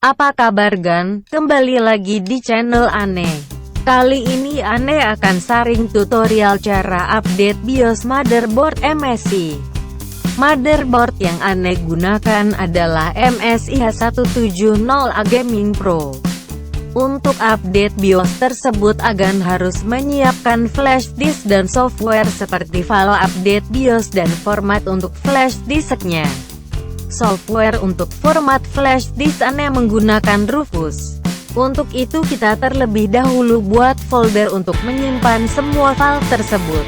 Apa kabar Gan? Kembali lagi di channel Aneh. Kali ini Aneh akan sharing tutorial cara update BIOS motherboard MSI. Motherboard yang Aneh gunakan adalah MSI H170A Gaming Pro. Untuk update BIOS tersebut Agan harus menyiapkan flash disk dan software seperti file update BIOS dan format untuk flash disknya. Software untuk format flash disk Aneh menggunakan Rufus. Untuk itu kita terlebih dahulu buat folder untuk menyimpan semua file tersebut.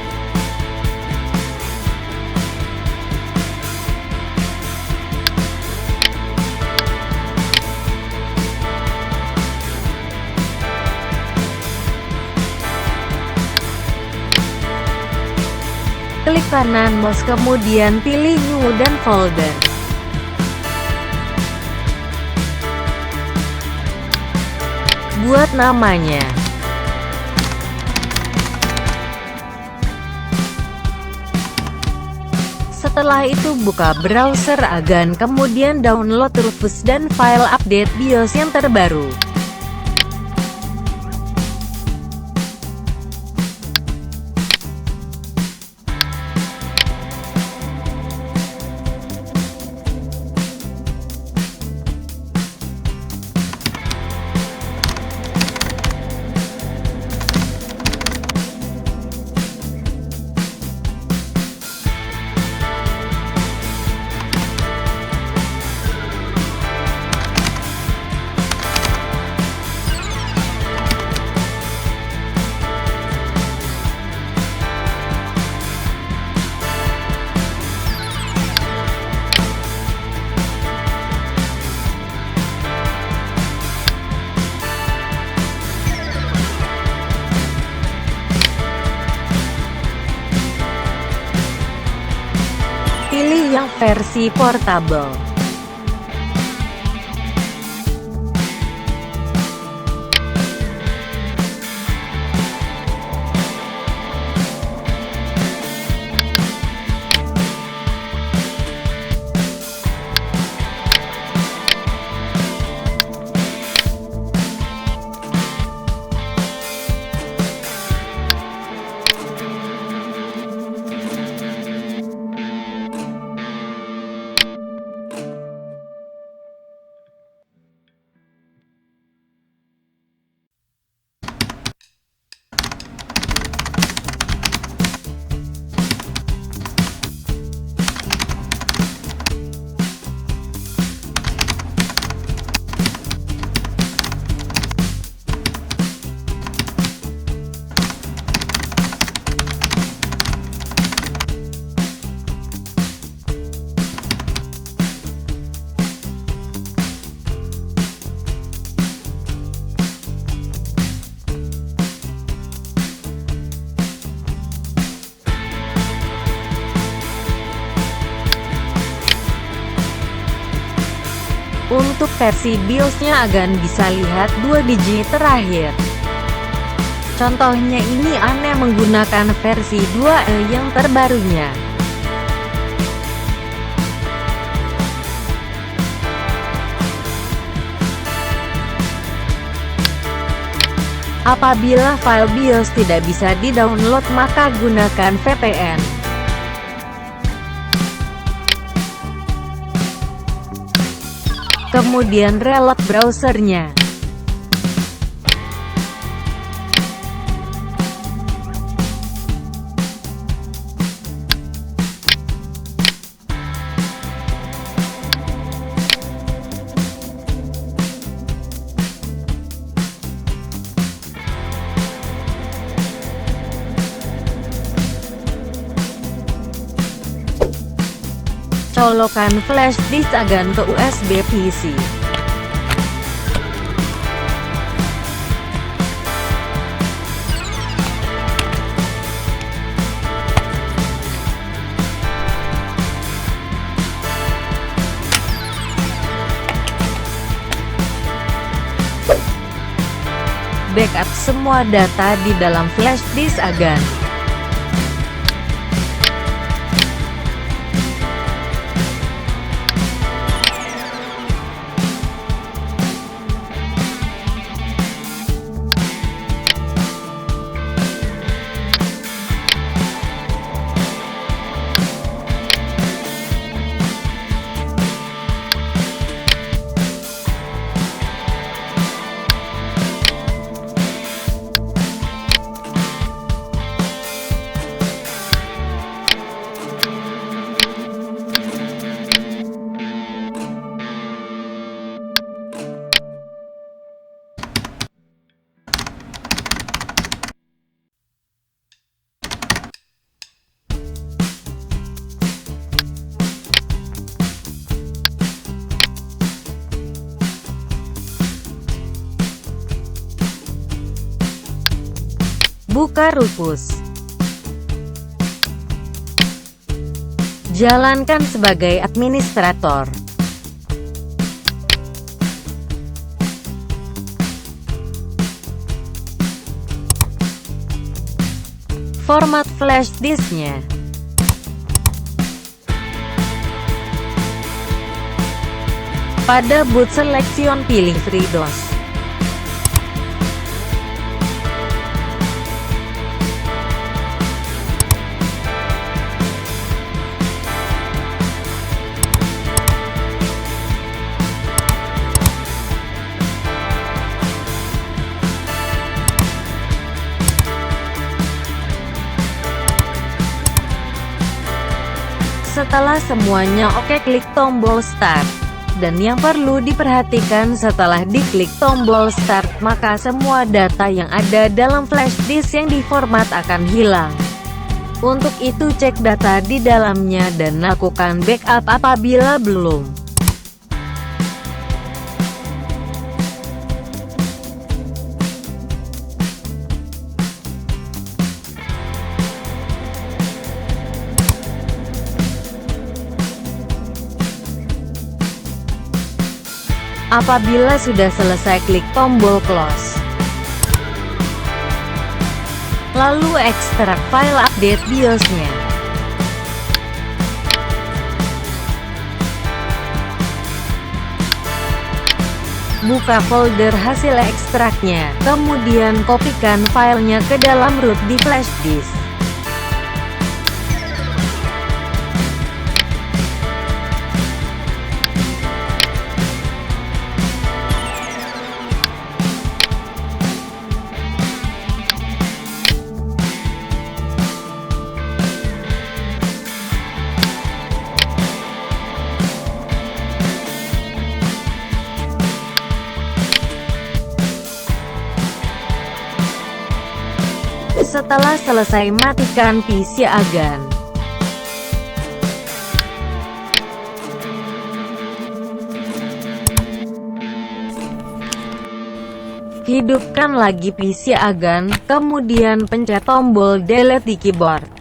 Klik kanan mouse kemudian pilih New dan Folder. Buat namanya. Setelah itu buka browser Agan kemudian download Rufus dan file update BIOS yang terbaru. Pilih yang versi portable. Untuk versi BIOS-nya Agan bisa lihat 2 digit terakhir. Contohnya ini Aneh menggunakan versi 2E yang terbarunya. Apabila file BIOS tidak bisa di-download maka gunakan VPN. Kemudian reload browsernya. Colokan flash disk Agan ke USB PC. Backup semua data di dalam flash disk Agan. Buka Rufus. Jalankan sebagai administrator. Format flash disknya. Pada boot selection pilih FreeDOS. Setelah semuanya oke, klik tombol start. Dan yang perlu diperhatikan, setelah diklik tombol start, maka semua data yang ada dalam flash disk yang diformat akan hilang. Untuk itu cek data di dalamnya dan lakukan backup apabila belum. Apabila sudah selesai, klik tombol close. Lalu ekstrak file update BIOS-nya. Buka folder hasil ekstraknya, kemudian kopikan filenya ke dalam root di flash disk. Setelah selesai, matikan PC agan. Hidupkan lagi PC agan, kemudian pencet tombol delete di keyboard.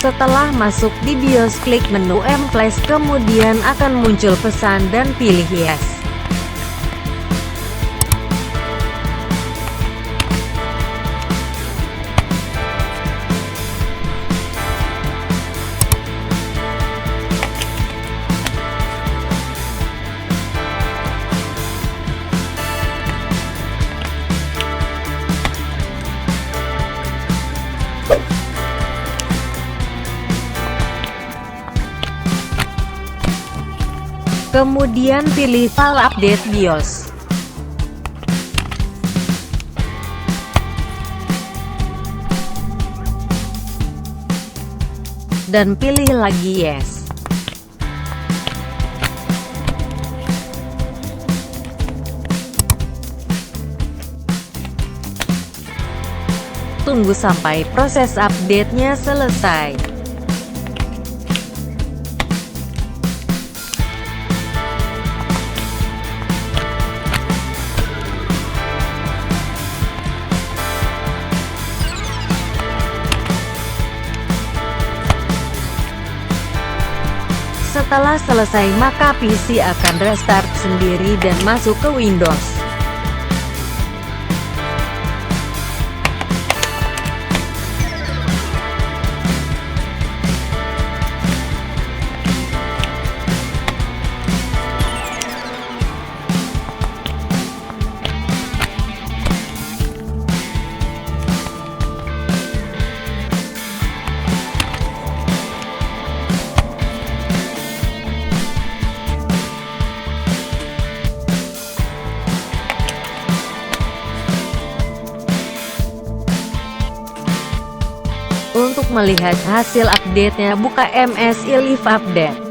Setelah masuk di BIOS, klik menu M-Flash, kemudian akan muncul pesan dan pilih Yes. Kemudian pilih file update BIOS. Dan pilih lagi Yes. Tunggu sampai proses update-nya selesai. Setelah selesai, maka PC akan restart sendiri dan masuk ke Windows. Untuk melihat hasil update-nya, buka MSI Live Update.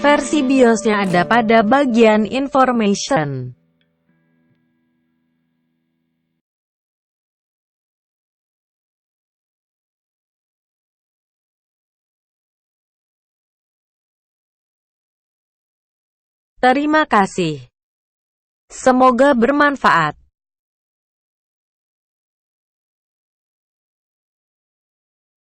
Versi BIOS-nya ada pada bagian Information. Terima kasih. Semoga bermanfaat.